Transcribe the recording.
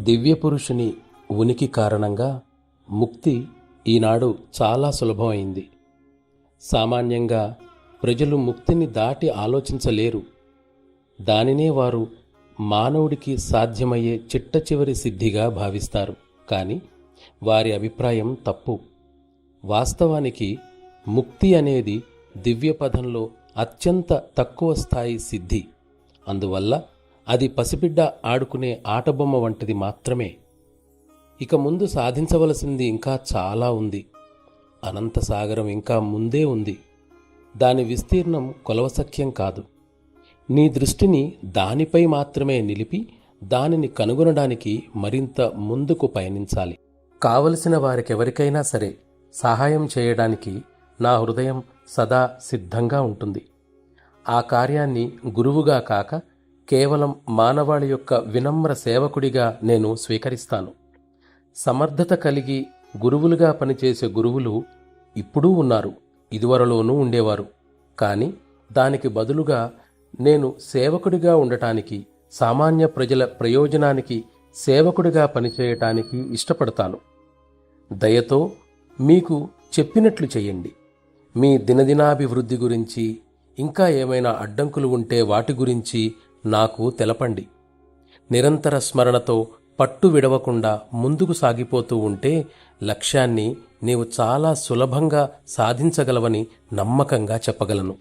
దివ్యపురుషుని ఉనికి కారణంగా ముక్తి ఈనాడు చాలా సులభమైంది. సామాన్యంగా ప్రజలు ముక్తిని దాటి ఆలోచించలేరు. దానినే వారు మానవుడికి సాధ్యమయ్యే చిట్టచివరి సిద్ధిగా భావిస్తారు. కానీ వారి అభిప్రాయం తప్పు. వాస్తవానికి ముక్తి అనేది దివ్యపథంలో అత్యంత తక్కువ స్థాయి సిద్ధి. అందువల్ల అది పసిబిడ్డ ఆడుకునే ఆటబొమ్మ వంటిది మాత్రమే. ఇక ముందు సాధించవలసింది ఇంకా చాలా ఉంది. అనంత సాగరం ఇంకా ముందే ఉంది. దాని విస్తీర్ణం కొలవశక్యం కాదు. నీ దృష్టిని దానిపై మాత్రమే నిలిపి దానిని కనుగొనడానికి మరింత ముందుకు పయనించాలి. కావలసిన వారికెవరికైనా సరే సహాయం చేయడానికి నా హృదయం సదా సిద్ధంగా ఉంటుంది. ఆ కార్యాన్ని గురువుగా కాక కేవలం మానవాళి యొక్క వినమ్ర సేవకుడిగా నేను స్వీకరిస్తాను. సమర్థత కలిగి గురువులుగా పనిచేసే గురువులు ఇప్పుడూ ఉన్నారు, ఇదివరలోనూ ఉండేవారు. కానీ దానికి బదులుగా నేను సేవకుడిగా ఉండటానికి, సామాన్య ప్రజల ప్రయోజనానికి సేవకుడిగా పనిచేయటానికి ఇష్టపడతాను. దయతో మీకు చెప్పినట్లు చేయండి. మీ దినదినాభివృద్ధి గురించి, ఇంకా ఏమైనా అడ్డంకులు ఉంటే వాటి గురించి నాకు తెలపండి. నిరంతర స్మరణతో పట్టు విడవకుండా ముందుకు సాగిపోతూ ఉంటే లక్ష్యాన్ని నీవు చాలా సులభంగా సాధించగలవని నమ్మకంగా చెప్పగలను.